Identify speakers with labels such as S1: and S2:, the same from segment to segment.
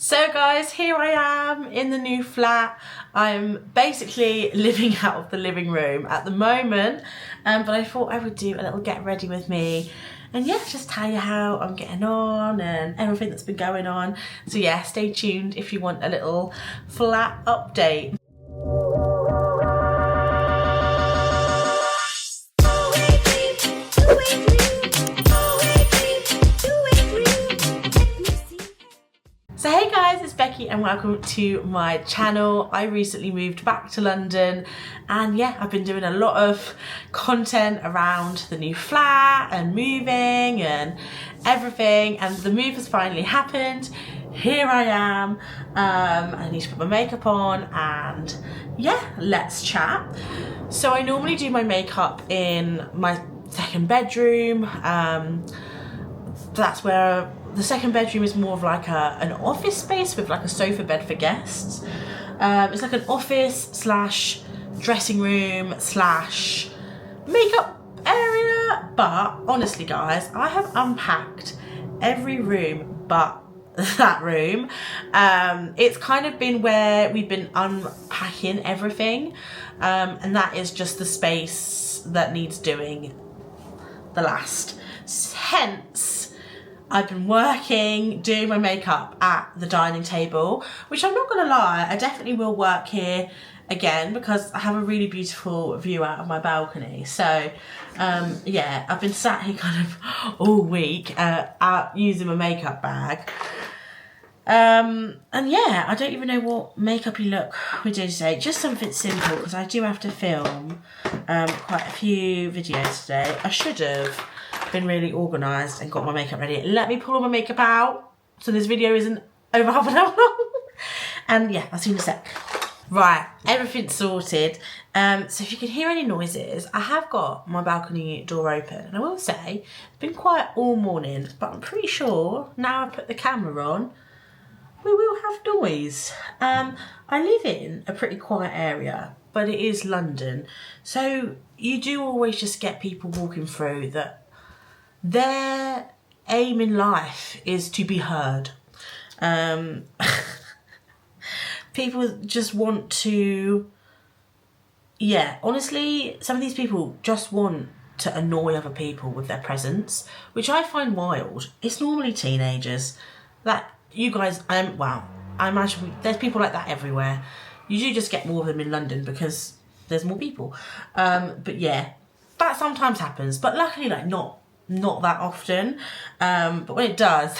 S1: So guys, here I am in the new flat. I'm basically living out of the living room at the moment, but I thought I would do a little get ready with me and yeah, just tell you how I'm getting on and everything that's been going on. So yeah, stay tuned if you want a little flat update. So hey guys, it's Becky and welcome to my channel. I recently moved back to London and yeah, I've been doing a lot of content around the new flat and moving and everything, and the move has finally happened. Here I am. I need to put my makeup on and yeah, let's chat. So I normally do my makeup in my second bedroom. That's where the second bedroom is more of like an office space with like a sofa bed for guests. It's like an office slash dressing room slash makeup area. But honestly guys, I have unpacked every room but that room. It's kind of been where we've been unpacking everything. And that is just the space that needs doing the last. Hence, I've been working, doing my makeup at the dining table, which I'm not gonna lie, I definitely will work here again because I have a really beautiful view out of my balcony. So yeah, I've been sat here kind of all week out using my makeup bag. And yeah, I don't even know what makeup-y look we're doing today. Just something simple because I do have to film quite a few videos today. I should have been really organised and got my makeup ready. Let me pull all my makeup out so this video isn't over half an hour long. And yeah, I'll see you in a sec. Right, everything's sorted. So if you can hear any noises, I have got my balcony door open, and I will say it's been quiet all morning, but I'm pretty sure now I put the camera on, we will have noise. I live in a pretty quiet area, but it is London, so you do always just get people walking through that their aim in life is to be heard. People just want to, yeah, honestly, some of these people just want to annoy other people with their presence, which I find wild. It's normally teenagers. That you guys, wow, I imagine there's people like that everywhere. You do just get more of them in London because there's more people. But yeah, that sometimes happens, but luckily like not that often, but when it does,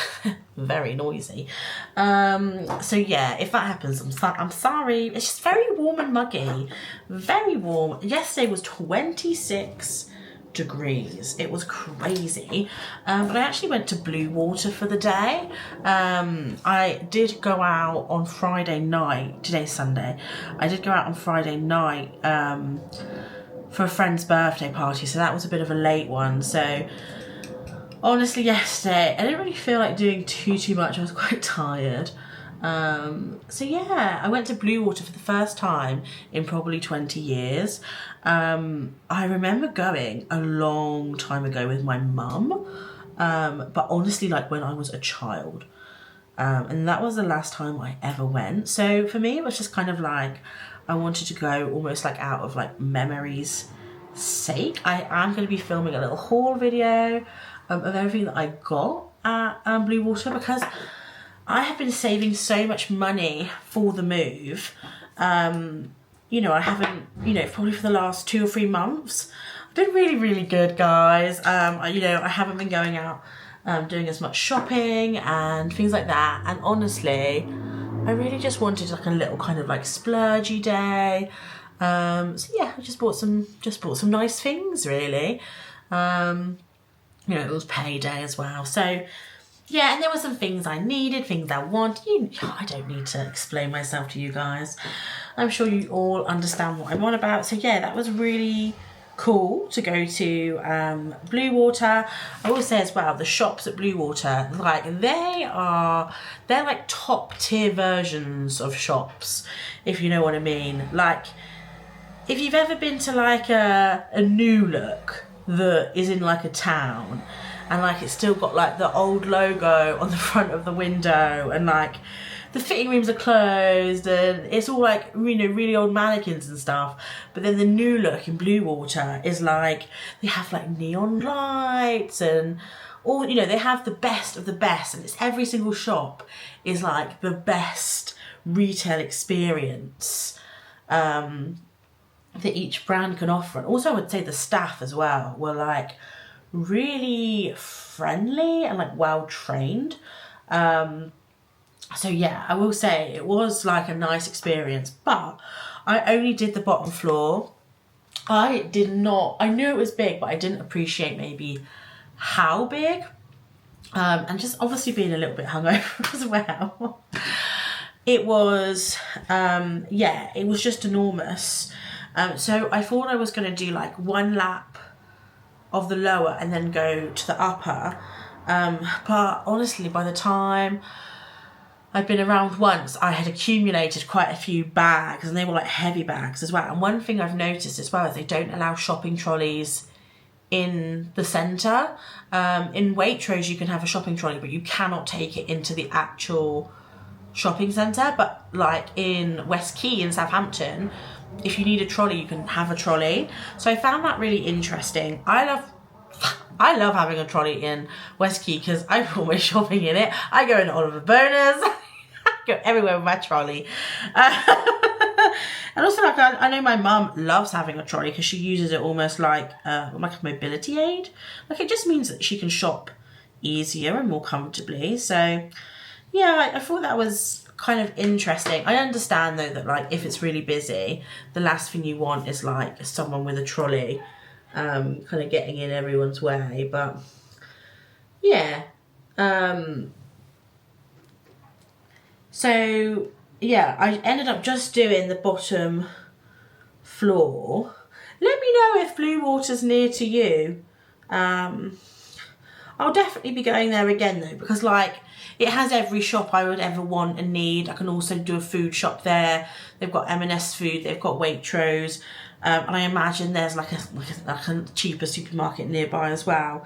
S1: very noisy. So yeah, if that happens, I'm sorry. It's just very warm and muggy, very warm. Yesterday was 26 degrees. It was crazy. But I actually went to Blue Water for the day. I did go out on Friday night. Today's Sunday. I did go out on Friday night for a friend's birthday party, so that was a bit of a late one. So honestly, yesterday I didn't really feel like doing too much. I was quite tired. So yeah, I went to Blue Water for the first time in probably 20 years. I remember going a long time ago with my mum, but honestly like when I was a child, and that was the last time I ever went. So for me it was just kind of like I wanted to go almost like out of like memories sake. I am going to be filming a little haul video of everything that I got at Blue Water because I have been saving so much money for the move. You know, I haven't, you know, probably for the last 2 or 3 months. I've been really good, guys. You know, I haven't been going out doing as much shopping and things like that. And honestly, I really just wanted like a little kind of like splurgy day. So yeah, I just bought some nice things really. You know, it was payday as well. So yeah, and there were some things I needed, things I wanted. I don't need to explain myself to you guys. I'm sure you all understand what I'm on about. So yeah, that was really cool to go to Blue Water. I will say as well, the shops at Blue Water, like they're like top tier versions of shops, if you know what I mean. Like if you've ever been to like a New Look that is in like a town and like it's still got like the old logo on the front of the window and like the fitting rooms are closed and it's all like, you know, really old mannequins and stuff. But then the new look in Bluewater is like, they have like neon lights and all, you know, they have the best of the best, and it's every single shop is like the best retail experience that each brand can offer. And also I would say the staff as well were like really friendly and like well trained. So yeah, I will say it was like a nice experience, but I only did the bottom floor. I knew it was big, but I didn't appreciate maybe how big, and just obviously being a little bit hungover as well. It was, yeah, it was just enormous. So I thought I was going to do like one lap of the lower and then go to the upper. But honestly, by the time I'd been around once, I had accumulated quite a few bags, and they were like heavy bags as well. And one thing I've noticed as well is they don't allow shopping trolleys in the centre. In Waitrose you can have a shopping trolley, but you cannot take it into the actual shopping centre. But like in West Quay in Southampton, if you need a trolley, you can have a trolley. So I found that really interesting. I love having a trolley in West Quay because I put my shopping in it. I go in Oliver Boners. I go everywhere with my trolley. And also, like, I know my mum loves having a trolley because she uses it almost like a mobility aid. Like, it just means that she can shop easier and more comfortably. So, yeah, I thought that was kind of interesting. I understand, though, that, like, if it's really busy, the last thing you want is, like, someone with a trolley kind of getting in everyone's way. But, yeah. So, yeah, I ended up just doing the bottom floor. Let me know if Bluewater's near to you. I'll definitely be going there again though, because like it has every shop I would ever want and need. I can also do a food shop there. They've got M&S food, they've got Waitrose, and I imagine there's like a cheaper supermarket nearby as well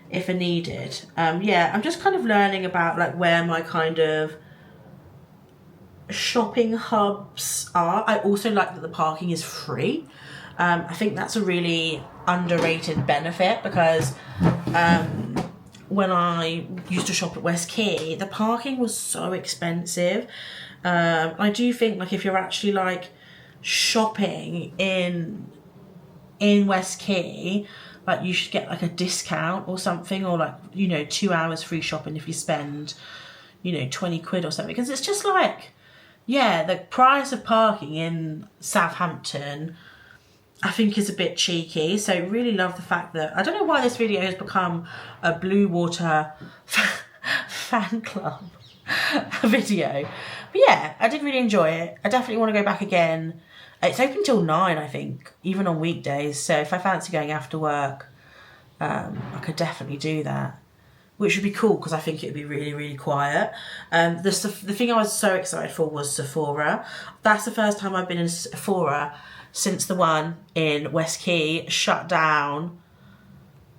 S1: if I needed. Yeah, I'm just kind of learning about like where my kind of shopping hubs are. I also like that the parking is free. I think that's a really underrated benefit because when I used to shop at West Quay, the parking was so expensive. I do think like if you're actually like shopping in West Quay, like you should get like a discount or something, or like, you know, 2 hours free shopping if you spend, you know, 20 quid or something, because it's just like, yeah, the price of parking in Southampton I think is a bit cheeky. So really love the fact that, I don't know why this video has become a Bluewater fan club video. But yeah, I did really enjoy it. I definitely want to go back again. It's open till 9, I think, even on weekdays. So if I fancy going after work, I could definitely do that. Which would be cool because I think it would be really, really quiet. The thing I was so excited for was Sephora. That's the first time I've been in Sephora since the one in West Quay shut down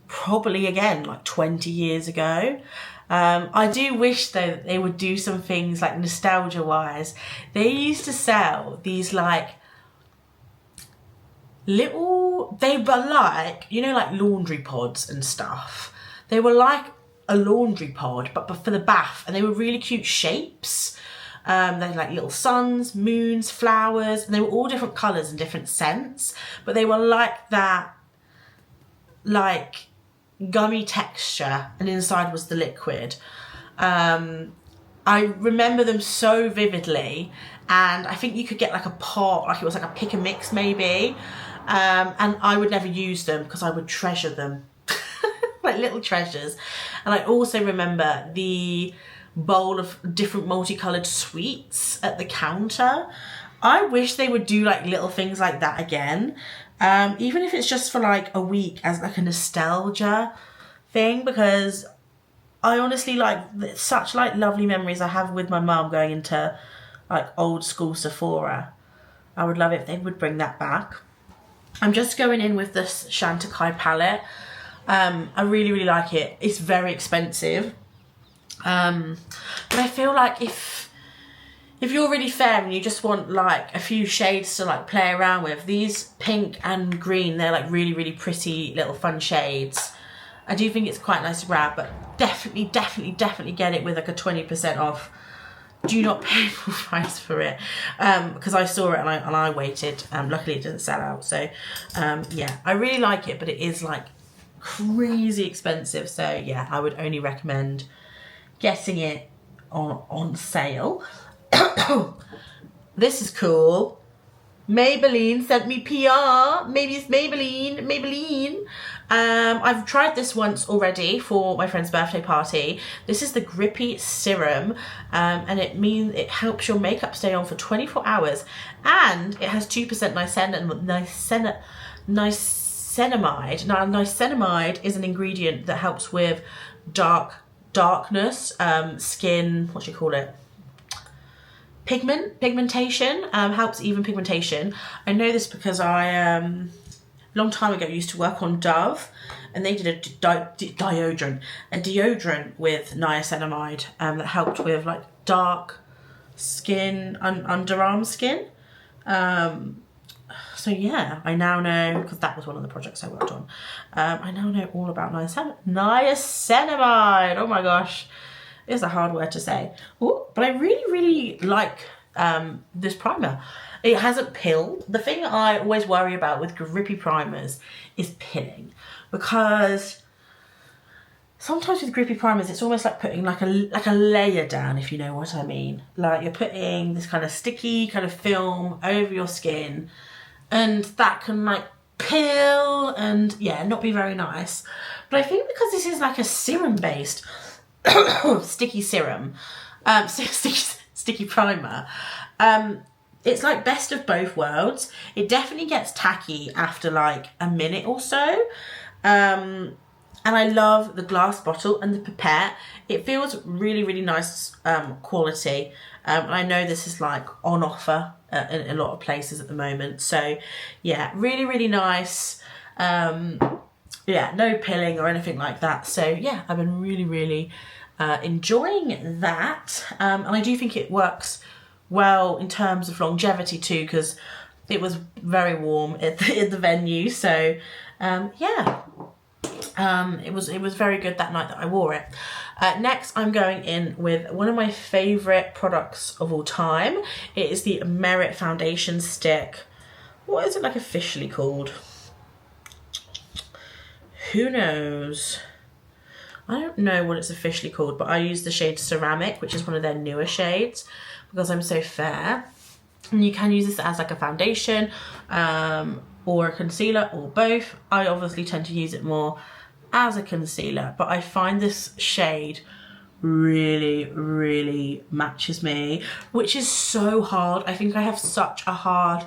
S1: probably again like 20 years ago. I do wish though that they would do some things like nostalgia wise. They used to sell these like little, they were like, you know, like laundry pods and stuff. They were like a laundry pod but for the bath, and they were really cute shapes. They had like little suns, moons, flowers, and they were all different colours and different scents, but they were like that like gummy texture, and inside was the liquid. I remember them so vividly, and I think you could get like a pot, like it was like a pick and mix maybe, and I would never use them because I would treasure them like little treasures. And I also remember the bowl of different multicoloured sweets at the counter. I wish they would do like little things like that again, even if it's just for like a week as like a nostalgia thing, because I honestly like such like lovely memories I have with my mum going into like old school Sephora. I would love it if they would bring that back. I'm just going in with this Chantecaille palette. I really, really like it. It's very expensive. But I feel like if if you're really fair and you just want like a few shades to like play around with, these pink and green, they're like really, really pretty little fun shades. I do think it's quite nice to grab, but definitely get it with like a 20% off. Do not pay full price for it, because I saw it and I waited. Luckily it didn't sell out. So yeah, I really like it, but it is like crazy expensive. So yeah, I would only recommend getting it on sale. This is cool. Maybelline sent me PR. Maybe it's Maybelline. I've tried this once already for my friend's birthday party. This is the Grippy Serum, and it helps your makeup stay on for 24 hours, and it has 2% niacinamide. Now, niacinamide is an ingredient that helps with darkness, skin, what do you call it? Pigmentation, helps even pigmentation. I know this because I long time ago used to work on Dove, and they did a deodorant with niacinamide that helped with like dark skin, underarm skin. So yeah, I now know, because that was one of the projects I worked on. I now know all about niacinamide. Oh my gosh, it's a hard word to say. Ooh, but I really like this primer. It hasn't pilled. The thing that I always worry about with grippy primers is pilling, because sometimes with grippy primers it's almost like putting like a layer down, if you know what I mean. Like you're putting this kind of sticky kind of film over your skin, and that can like pill and yeah, not be very nice. But I think because this is like a serum based sticky serum, sticky primer, it's like best of both worlds. It definitely gets tacky after like a minute or so. And I love the glass bottle and the pipette. It feels really nice quality. And I know this is like on offer in a lot of places at the moment. So yeah, really nice. Yeah, no pilling or anything like that. So yeah, I've been really enjoying that. And I do think it works well in terms of longevity too, because it was very warm at the venue. So yeah, it was very good that night that I wore it. Next, I'm going in with one of my favourite products of all time. It is the Merit Foundation Stick. What is it like officially called? Who knows? I don't know what it's officially called, but I use the shade Ceramic, which is one of their newer shades, because I'm so fair. And you can use this as like a foundation or a concealer or both. I obviously tend to use it more as a concealer, but I find this shade really matches me, which is so hard. I think I have such a hard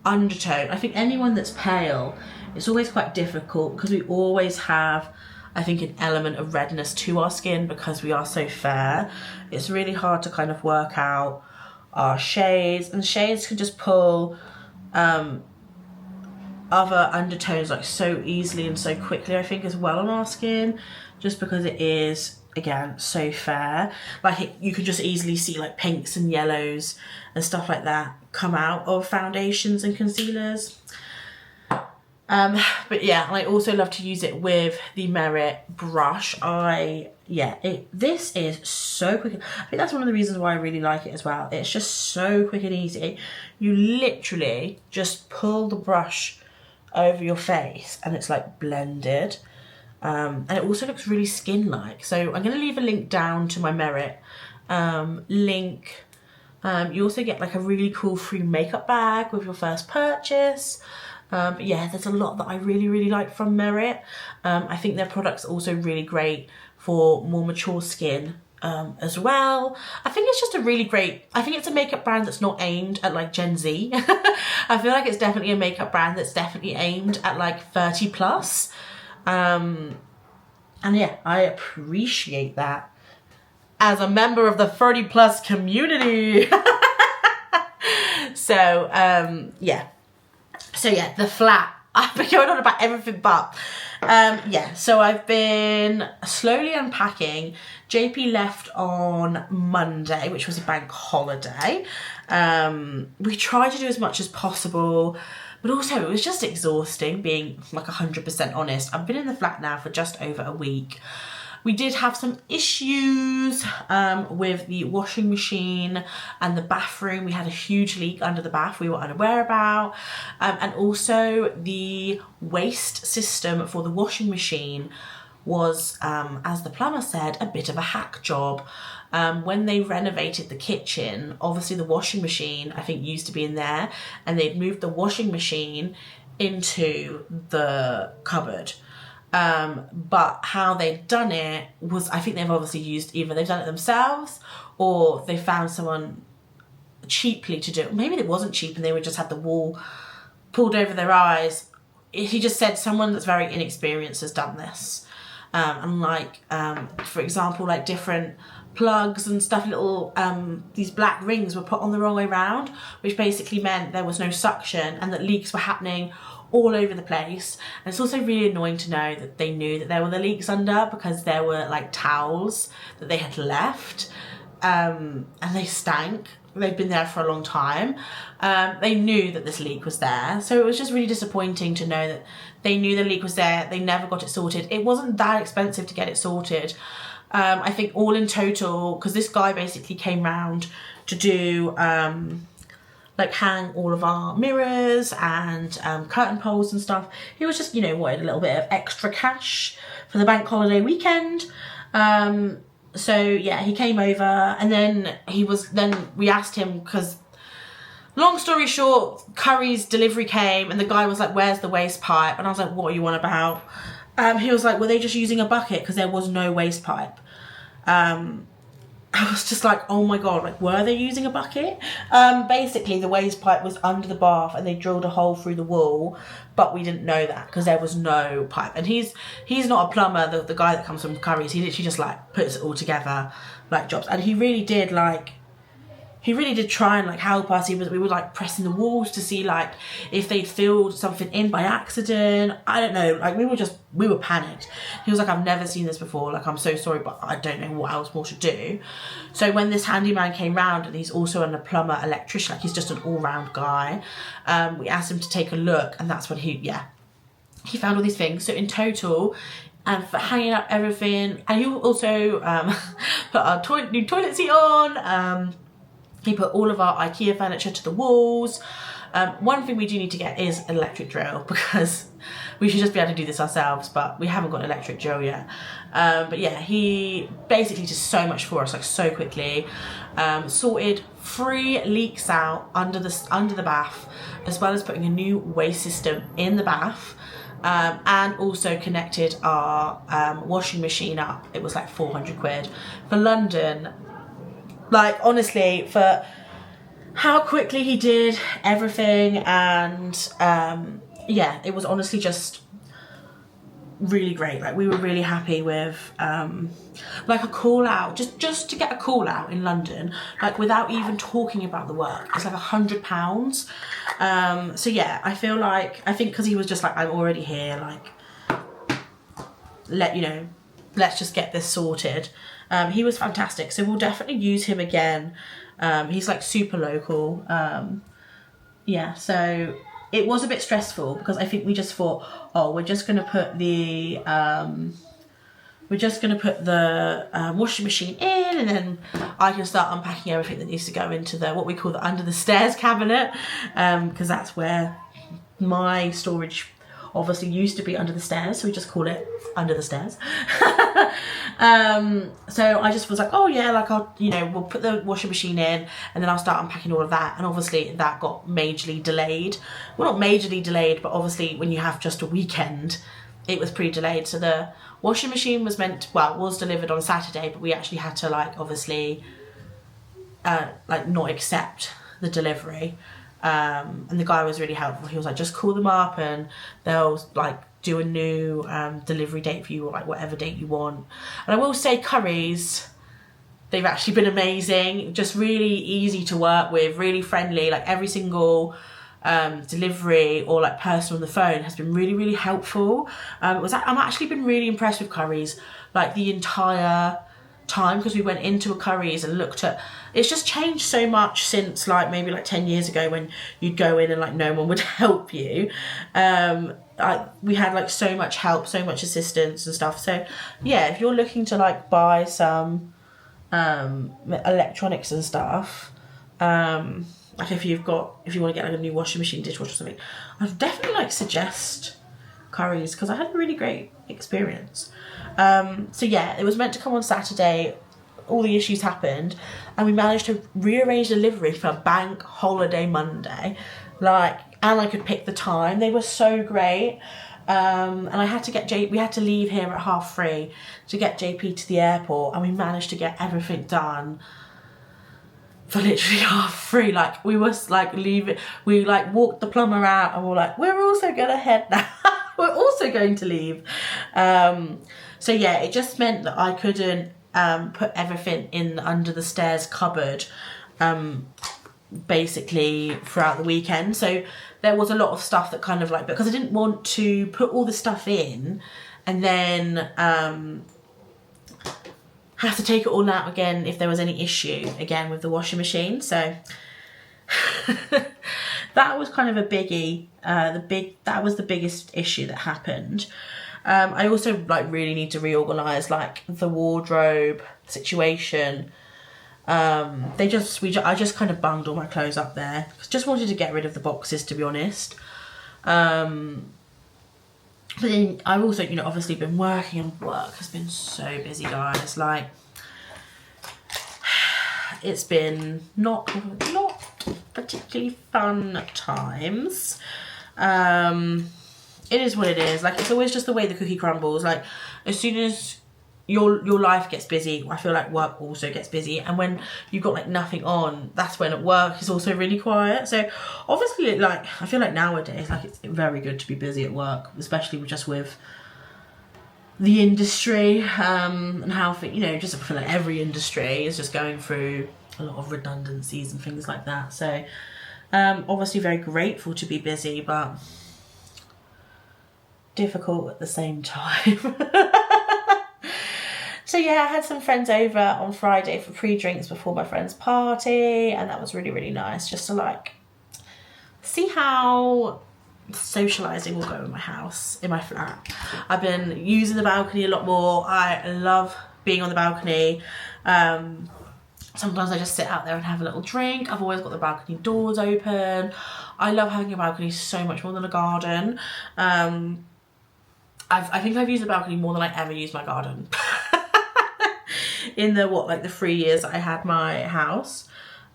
S1: undertone. I think anyone that's pale, it's always quite difficult because we always have, I think, an element of redness to our skin because we are so fair. It's really hard to kind of work out our shades, and shades can just pull other undertones like so easily and so quickly, I think, as well on our skin, just because it is, again, so fair. Like you can just easily see like pinks and yellows and stuff like that come out of foundations and concealers. But yeah, I also love to use it with the Merit brush. This is so quick. I think that's one of the reasons why I really like it as well. It's just so quick and easy. You literally just pull the brush over your face and it's like blended. And it also looks really skin-like. So I'm going to leave a link down to my Merit link. You also get like a really cool free makeup bag with your first purchase. But yeah, there's a lot that I really like from Merit. I think their products are also really great for more mature skin as well. I think it's just a really great, I think it's a makeup brand that's not aimed at like Gen Z. I feel like it's definitely a makeup brand that's definitely aimed at like 30 plus. And yeah, I appreciate that as a member of the 30 plus community. So yeah. So yeah, the FLAT. I've been going on about everything but. Yeah, so I've been slowly unpacking. JP left on Monday, which was a bank holiday. We tried to do as much as possible, but also it was just exhausting, being like 100% honest. I've been in the flat now for just over a week. We did have some issues with the washing machine and the bathroom. We had a huge leak under the bath we were unaware about. And also the waste system for the washing machine was, as the plumber said, a bit of a hack job. When they renovated the kitchen, obviously the washing machine, I think, used to be in there, and they'd moved the washing machine into the cupboard. But how they've done it was, I think they've obviously used, either they've done it themselves or they found someone cheaply to do it. Maybe it wasn't cheap and they would just have the wall pulled over their eyes. He just said someone that's very inexperienced has done this. And like, for example, like different plugs and stuff, little, these black rings were put on the wrong way round, which basically meant there was no suction and that leaks were happening all over the place. And it's also really annoying to know that they knew that there were the leaks under, because there were like towels that they had left, and they stank. They've been there for a long time. They knew that this leak was there, so it was just really disappointing to know that they knew the leak was there. They never got it sorted. It wasn't that expensive to get it sorted. I think all in total, because this guy basically came round to do like hang all of our mirrors and curtain poles and stuff. He was just, you know, wanted a little bit of extra cash for the bank holiday weekend. So yeah, he came over, and then we asked him, because long story short, Curry's delivery came and the guy was like, "Where's the waste pipe?" And I was like, "What are you on about?" He was like, "Were they just using a bucket?" Because there was no waste pipe. I was just like, oh my God, like, were they using a bucket? Basically, the waste pipe was under the bath and they drilled a hole through the wall, but we didn't know that because there was no pipe. And he's not a plumber, the guy that comes from Curry's. He literally just like puts it all together, like jobs. And he really did try and like help us. We were like pressing the walls to see like if they'd filled something in by accident. I don't know, like we were panicked. He was like, "I've never seen this before, like I'm so sorry, but I don't know what else more to do." So when this handyman came round, and he's also a plumber, electrician, like he's just an all-round guy, we asked him to take a look, and that's when he found all these things. So in total, for hanging up everything, and he also put our new toilet seat on. He put all of our IKEA furniture to the walls. One thing we do need to get is an electric drill, because we should just be able to do this ourselves, but we haven't got an electric drill yet. But yeah, he basically did so much for us, like so quickly. Sorted 3 leaks out under the bath, as well as putting a new waste system in the bath. And also connected our washing machine up. It was like 400 quid. For London, like honestly, for how quickly he did everything, and yeah, it was honestly just really great. Like we were really happy with like a call out, just to get a call out in London, like without even talking about the work, it's like £100. So yeah, I think because he was just like, "I'm already here, like let's just get this sorted." He was fantastic, so we'll definitely use him again. He's like super local. Yeah, so it was a bit stressful because I think we just thought, oh, we're just gonna put the washing machine in, and then I can start unpacking everything that needs to go into what we call the under the stairs cabinet, because that's where my storage obviously used to be, under the stairs, so we just call it under the stairs. So I just was like, oh yeah, like we'll put the washing machine in, and then I'll start unpacking all of that. And obviously that got majorly delayed. Well, not majorly delayed, but obviously when you have just a weekend, it was pretty delayed. So the washing machine was delivered on Saturday, but we actually had to obviously not accept the delivery. And the guy was really helpful. He was like, just call them up and they'll do a new delivery date for you, or whatever date you want. And I will say Curry's, they've actually been amazing, just really easy to work with, really friendly. Like every single delivery or like person on the phone has been really, really helpful. I'm actually been really impressed with Currys like the entire time, because we went into a Currys and looked at, it's just changed so much since like maybe like 10 years ago when you'd go in and like no one would help you. We had like so much help, so much assistance and stuff. So yeah, if you're looking to like buy some electronics and stuff, like if you want to get like a new washing machine, dishwasher or something, I'd definitely like suggest Currys, because I had a really great experience. So yeah, it was meant to come on Saturday. All the issues happened and we managed to rearrange delivery for Bank Holiday Monday. And I could pick the time. They were so great. And I had to we had to leave here at 3:30 to get JP to the airport, and we managed to get everything done for literally 3:30. Like we was like leaving, we like walked the plumber out and we're like, we're also gonna head now. We're also going to leave. So yeah, it just meant that I couldn't put everything in under the stairs cupboard basically throughout the weekend. So there was a lot of stuff that kind of like, because I didn't want to put all the stuff in and then have to take it all out again if there was any issue again with the washing machine. So that was kind of a biggie. That was the biggest issue that happened. I also like really need to reorganize like the wardrobe situation. I just kind of bunged all my clothes up there. Just wanted to get rid of the boxes, to be honest. But then I've also, obviously been working, and work has been so busy, guys. Like, it's been not particularly fun times. It is what it is. Like, it's always just the way the cookie crumbles. Like, as soon as your life gets busy, I feel like work also gets busy. And when you've got like nothing on, that's when at work is also really quiet. So obviously, like, I feel like nowadays, like, it's very good to be busy at work, especially just with the industry, and how, just I feel like every industry is just going through a lot of redundancies and things like that. So obviously very grateful to be busy, but difficult at the same time. So yeah, I had some friends over on Friday for pre-drinks before my friend's party, and that was really, really nice, just to like see how socialising will go in my house, in my flat. I've been using the balcony a lot more. I love being on the balcony. Sometimes I just sit out there and have a little drink. I've always got the balcony doors open. I love having a balcony so much more than a garden. I think I've used the balcony more than I ever used my garden. In the 3 years I had my house.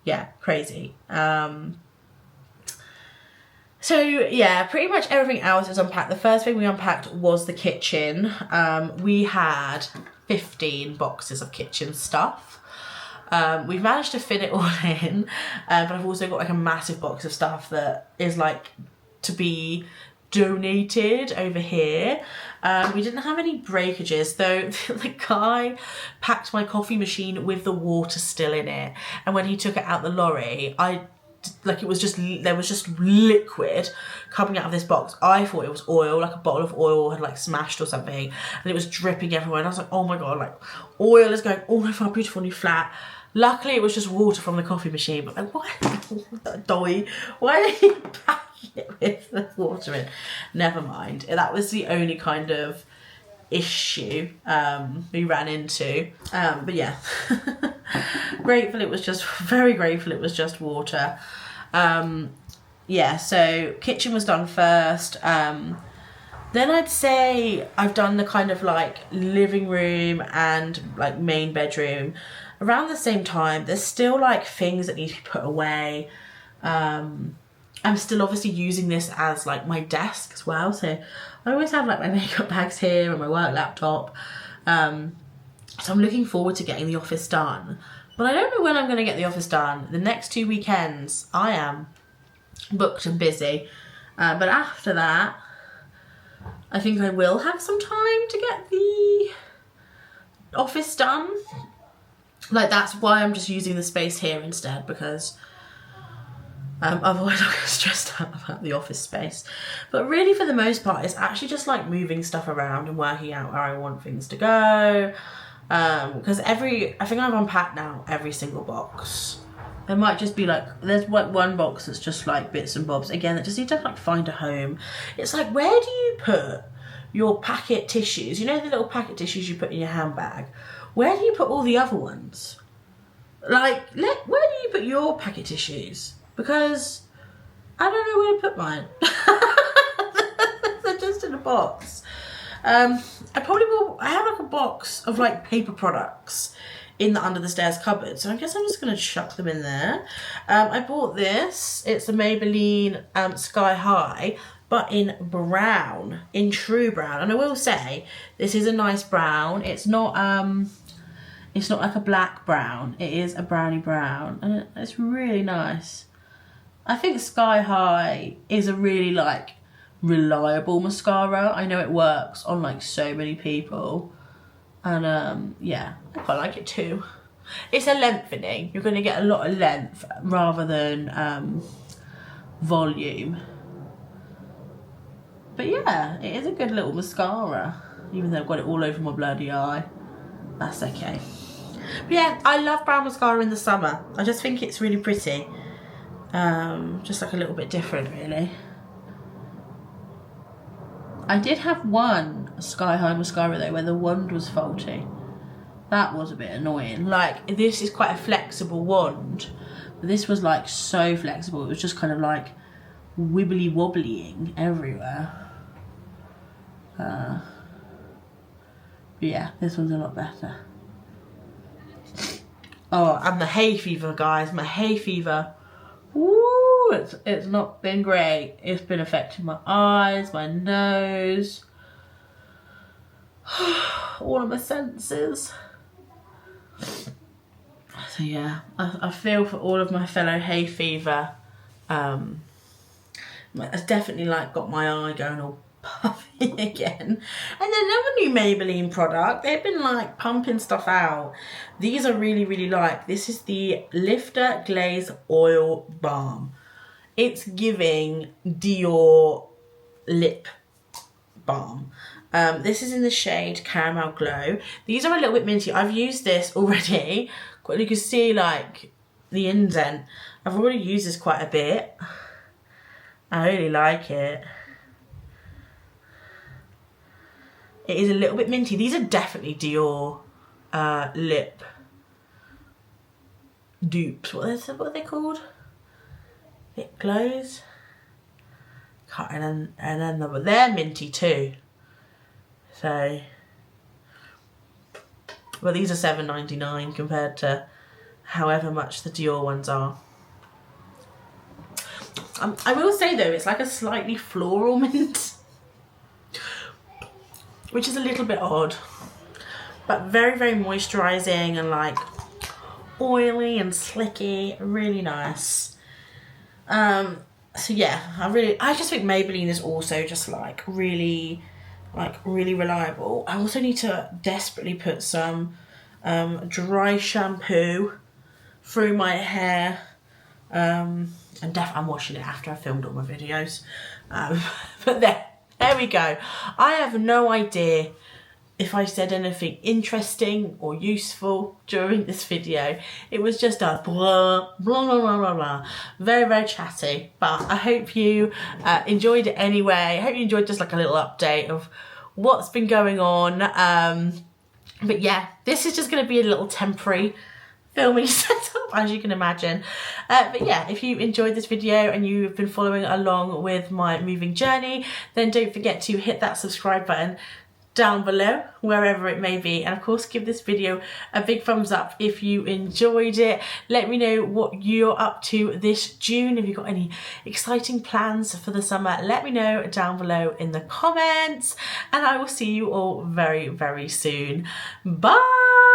S1: Yeah, crazy. So yeah, pretty much everything else is unpacked. The first thing we unpacked was the kitchen. We had 15 boxes of kitchen stuff. We've managed to fit it all in, but I've also got like a massive box of stuff that is like to be donated over here. We didn't have any breakages, though. The guy packed my coffee machine with the water still in it, and when he took it out the lorry, there was just liquid coming out of this box. I thought it was oil, like a bottle of oil had like smashed or something, and it was dripping everywhere, and I was like, oh my god, like oil is going all over our beautiful new flat. Luckily it was just water from the coffee machine, but like, why did he pack it with the water in? Never mind. That was the only kind of issue we ran into. But yeah, very grateful it was just water. Yeah, so kitchen was done first. Then I'd say I've done the kind of like living room and like main bedroom around the same time. There's still like things that need to be put away. I'm still obviously using this as like my desk as well, so I always have like my makeup bags here and my work laptop. So I'm looking forward to getting the office done, but I don't know when I'm going to get the office done. The next 2 weekends I am booked and busy, but after that I think I will have some time to get the office done. Like, that's why I'm just using the space here instead, because Otherwise I get stressed out about the office space. But really, for the most part, it's actually just like moving stuff around and working out where I want things to go. Because I think I've unpacked now every single box. There might just be like, there's one box that's just like bits and bobs. Again, that just need to like find a home. It's like, where do you put your packet tissues? You know the little packet tissues you put in your handbag? Where do you put all the other ones? Like, where do you put your packet tissues? Because I don't know where to put mine. They're just in a box. I have like a box of like paper products in the under the stairs cupboard, so I guess I'm just gonna chuck them in there. I bought this. It's a Maybelline Sky High, but in brown, in true brown. And I will say, this is a nice brown. It's not like a black brown. It is a brownie brown, and it's really nice. I think Sky High is a really like reliable mascara. I know it works on like so many people, and yeah, I quite like it too. It's a lengthening. You're going to get a lot of length rather than volume. But yeah, it is a good little mascara, even though I've got it all over my bloody eye. That's okay. But yeah, I love brown mascara in the summer. I just think it's really pretty. Just like a little bit different, really. I did have one Sky High mascara though where the wand was faulty. That was a bit annoying. Like, this is quite a flexible wand, but this was like so flexible. It was just kind of like wibbly wobblying everywhere. But yeah, this one's a lot better. Oh, and the hay fever, guys. My hay fever. Woo! It's not been great. It's been affecting my eyes, my nose, all of my senses. So yeah, I feel for all of my fellow hay fever. It's definitely like got my eye going all puffy again. And then another new Maybelline product. They've been like pumping stuff out. These I really like. This is the Lifter Glaze Oil Balm. It's giving Dior lip balm. This is in the shade Caramel Glow. These are a little bit minty. I've used this already. You can see like the indent. I've already used this quite a bit. I really like it. It is a little bit minty. These are definitely Dior lip dupes. What are they called? Lip glows. And then but they're minty too. So, well, these are $7.99 compared to however much the Dior ones are. I will say though, it's like a slightly floral mint, which is a little bit odd, but very moisturising and like oily and slicky, really nice. So yeah, I just think Maybelline is also just like really reliable. I also need to desperately put some dry shampoo through my hair. And I'm washing it after I filmed all my videos. But there we go. I have no idea if I said anything interesting or useful during this video. It was just a blah, blah, blah, blah, blah, blah. Very chatty, but I hope you enjoyed it anyway. I hope you enjoyed just like a little update of what's been going on. But yeah, this is just going to be a little temporary filming setup, as you can imagine. But yeah, if you enjoyed this video and you've been following along with my moving journey, then don't forget to hit that subscribe button down below, wherever it may be, and of course give this video a big thumbs up if you enjoyed it. Let me know what you're up to this June. If you've got any exciting plans for the summer, let me know down below in the comments, and I will see you all very soon. Bye.